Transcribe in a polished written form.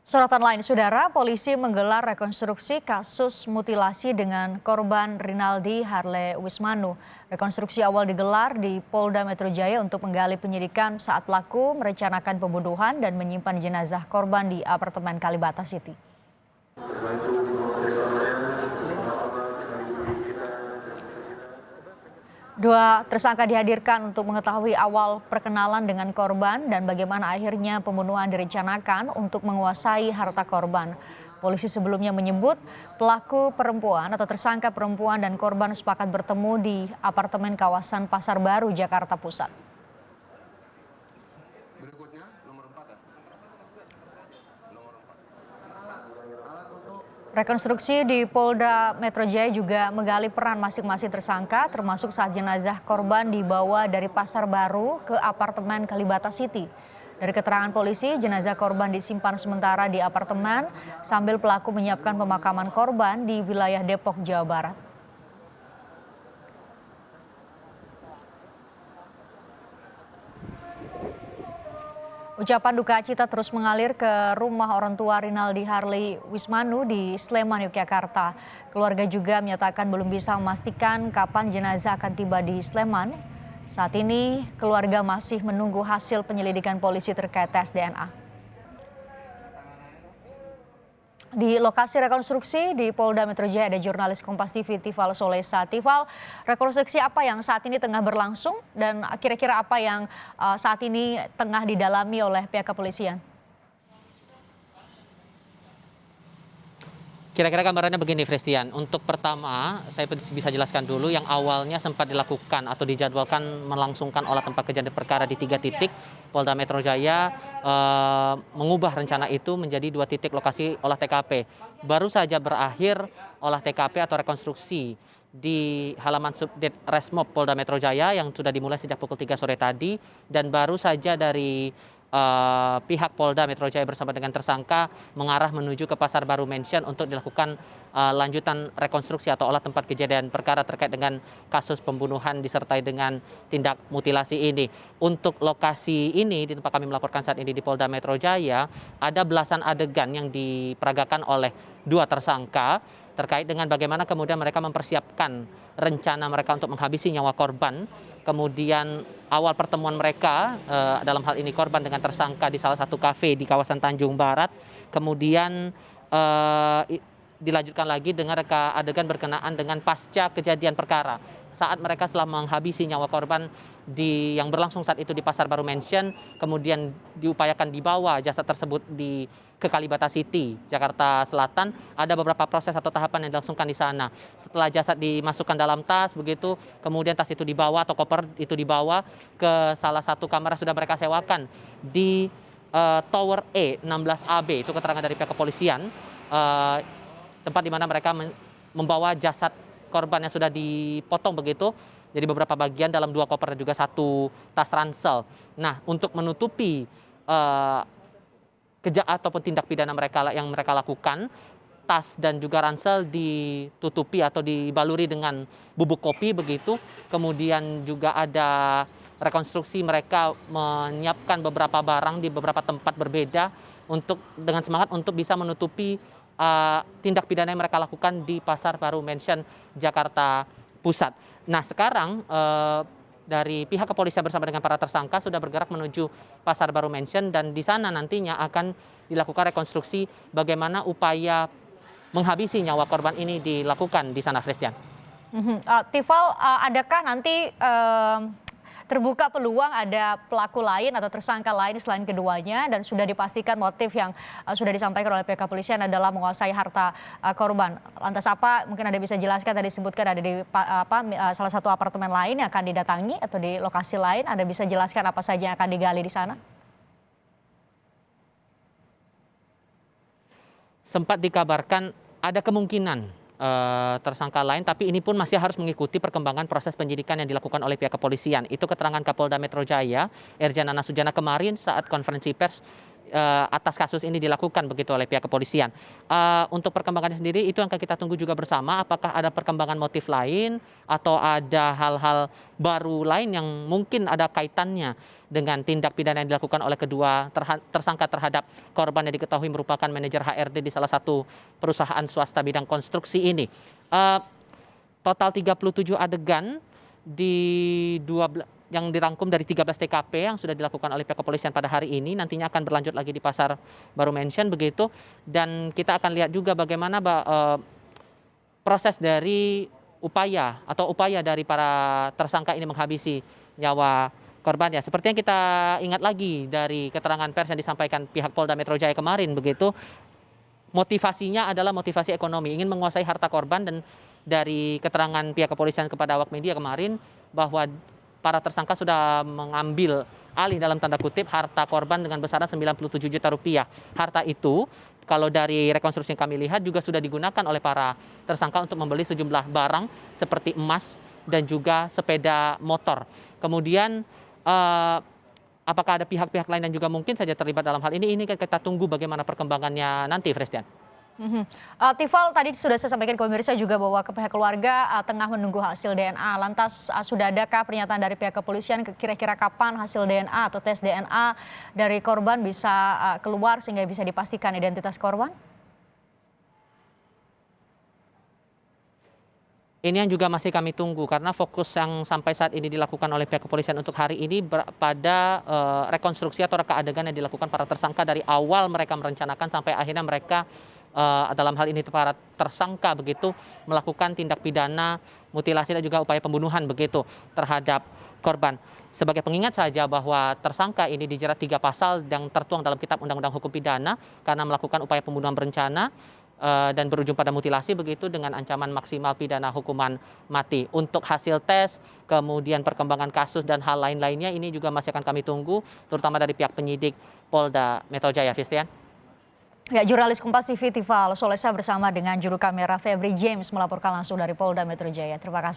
Sorotan lain, saudara, polisi menggelar rekonstruksi kasus mutilasi dengan korban Rinaldi Harle Wismanu. Rekonstruksi awal digelar di Polda Metro Jaya untuk menggali penyidikan saat pelaku merencanakan pembunuhan dan menyimpan jenazah korban di apartemen Kalibata City. Dua tersangka dihadirkan untuk mengetahui awal perkenalan dengan korban dan bagaimana akhirnya pembunuhan direncanakan untuk menguasai harta korban. Polisi sebelumnya menyebut pelaku perempuan atau tersangka perempuan dan korban sepakat bertemu di apartemen kawasan Pasar Baru, Jakarta Pusat. Rekonstruksi di Polda Metro Jaya juga menggali peran masing-masing tersangka, termasuk saat jenazah korban dibawa dari Pasar Baru ke apartemen Kalibata City. Dari keterangan polisi, jenazah korban disimpan sementara di apartemen sambil pelaku menyiapkan pemakaman korban di wilayah Depok, Jawa Barat. Ucapan duka cita terus mengalir ke rumah orang tua Rinaldi Harle Wismanu di Sleman, Yogyakarta. Keluarga juga menyatakan belum bisa memastikan kapan jenazah akan tiba di Sleman. Saat ini keluarga masih menunggu hasil penyelidikan polisi terkait tes DNA. Di lokasi rekonstruksi di Polda Metro Jaya ada jurnalis Kompas TV Tifal Solesa. Tifal, rekonstruksi apa yang saat ini tengah berlangsung dan kira-kira apa yang saat ini tengah didalami oleh pihak kepolisian? Kira-kira gambarannya begini, Fristian. Untuk pertama, saya bisa jelaskan dulu yang awalnya sempat dilakukan atau dijadwalkan melangsungkan olah tempat kejadian perkara di 3 titik. Polda Metro Jaya mengubah rencana itu menjadi 2 titik lokasi olah TKP. Baru saja berakhir olah TKP atau rekonstruksi di halaman Subdit Resmob Polda Metro Jaya yang sudah dimulai sejak pukul 3 sore tadi, dan baru saja dari pihak Polda Metro Jaya bersama dengan tersangka mengarah menuju ke Pasar Baru Mansion untuk dilakukan lanjutan rekonstruksi atau olah tempat kejadian perkara terkait dengan kasus pembunuhan disertai dengan tindak mutilasi ini. Untuk lokasi ini, di tempat kami melaporkan saat ini di Polda Metro Jaya, ada belasan adegan yang diperagakan oleh 2 tersangka terkait dengan bagaimana kemudian mereka mempersiapkan rencana mereka untuk menghabisi nyawa korban. Kemudian awal pertemuan mereka dalam hal ini korban dengan tersangka di salah satu kafe di kawasan Tanjung Barat. Kemudian dilanjutkan lagi dengan reka adegan berkenaan dengan pasca kejadian perkara. Saat mereka setelah menghabisi nyawa korban yang berlangsung saat itu di Pasar Baru Mansion, kemudian diupayakan dibawa jasad tersebut ke Kalibata City, Jakarta Selatan. Ada beberapa proses atau tahapan yang dilangsungkan di sana. Setelah jasad dimasukkan dalam tas, begitu kemudian tas itu dibawa atau koper itu dibawa ke salah satu kamar yang sudah mereka sewakan di Tower E 16AB. Itu keterangan dari pihak kepolisian, tempat di mana mereka membawa jasad korban yang sudah dipotong begitu. Jadi beberapa bagian dalam 2 koper dan juga 1 tas ransel. Nah, untuk menutupi ataupun tindak pidana yang mereka lakukan, tas dan juga ransel ditutupi atau dibaluri dengan bubuk kopi begitu. Kemudian juga ada rekonstruksi mereka menyiapkan beberapa barang di beberapa tempat berbeda dengan semangat untuk bisa menutupi tindak pidana yang mereka lakukan di Pasar Baru Mansion, Jakarta Pusat. Nah, sekarang dari pihak kepolisian bersama dengan para tersangka sudah bergerak menuju Pasar Baru Mansion, dan di sana nantinya akan dilakukan rekonstruksi bagaimana upaya menghabisi nyawa korban ini dilakukan di sana, Christian. Tifal, adakah nanti terbuka peluang ada pelaku lain atau tersangka lain selain keduanya, dan sudah dipastikan motif yang sudah disampaikan oleh pihak kepolisian adalah menguasai harta korban. Lantas apa, mungkin Anda bisa jelaskan, tadi disebutkan ada di salah satu apartemen lain yang akan didatangi atau di lokasi lain. Anda bisa jelaskan apa saja yang akan digali di sana? Sempat dikabarkan ada kemungkinan tersangka lain, tapi ini pun masih harus mengikuti perkembangan proses penyidikan yang dilakukan oleh pihak kepolisian. Itu keterangan Kapolda Metro Jaya, Erjana Nasujana, kemarin saat konferensi pers atas kasus ini dilakukan begitu oleh pihak kepolisian. Untuk perkembangannya sendiri itu yang akan kita tunggu juga bersama, apakah ada perkembangan motif lain atau ada hal-hal baru lain yang mungkin ada kaitannya dengan tindak pidana yang dilakukan oleh kedua tersangka terhadap korban yang diketahui merupakan manajer HRD di salah satu perusahaan swasta bidang konstruksi ini. Total 37 adegan yang dirangkum dari 13 TKP yang sudah dilakukan oleh pihak kepolisian pada hari ini, nantinya akan berlanjut lagi di Pasar Baru Mention begitu, dan kita akan lihat juga bagaimana proses dari upaya dari para tersangka ini menghabisi nyawa korbannya. Seperti yang kita ingat lagi dari keterangan pers yang disampaikan pihak Polda Metro Jaya kemarin begitu, motivasinya adalah motivasi ekonomi, ingin menguasai harta korban, dan dari keterangan pihak kepolisian kepada awak media kemarin bahwa para tersangka sudah mengambil alih dalam tanda kutip harta korban dengan besaran 97 juta rupiah. Harta itu kalau dari rekonstruksi yang kami lihat juga sudah digunakan oleh para tersangka untuk membeli sejumlah barang seperti emas dan juga sepeda motor. Kemudian apakah ada pihak-pihak lain yang juga mungkin saja terlibat dalam hal ini? Ini kita tunggu bagaimana perkembangannya nanti, Frestian. Tifal, tadi sudah saya sampaikan ke pemirsa juga bahwa pihak keluarga tengah menunggu hasil DNA. Lantas sudah adakah pernyataan dari pihak kepolisian kira-kira kapan hasil DNA atau tes DNA dari korban bisa keluar sehingga bisa dipastikan identitas korban? Ini yang juga masih kami tunggu karena fokus yang sampai saat ini dilakukan oleh pihak kepolisian untuk hari ini pada rekonstruksi atau reka adegan yang dilakukan para tersangka dari awal mereka merencanakan sampai akhirnya mereka dalam hal ini para tersangka begitu melakukan tindak pidana mutilasi dan juga upaya pembunuhan begitu terhadap korban. Sebagai pengingat saja bahwa tersangka ini dijerat 3 pasal yang tertuang dalam Kitab Undang-Undang Hukum Pidana karena melakukan upaya pembunuhan berencana dan berujung pada mutilasi begitu dengan ancaman maksimal pidana hukuman mati. Untuk hasil tes, kemudian perkembangan kasus dan hal lain-lainnya ini juga masih akan kami tunggu, terutama dari pihak penyidik Polda Metro Jaya. Fistian. Ya, jurnalis Kompas TV Tifal Solesa bersama dengan juru kamera Febri James melaporkan langsung dari Polda Metro Jaya. Terima kasih.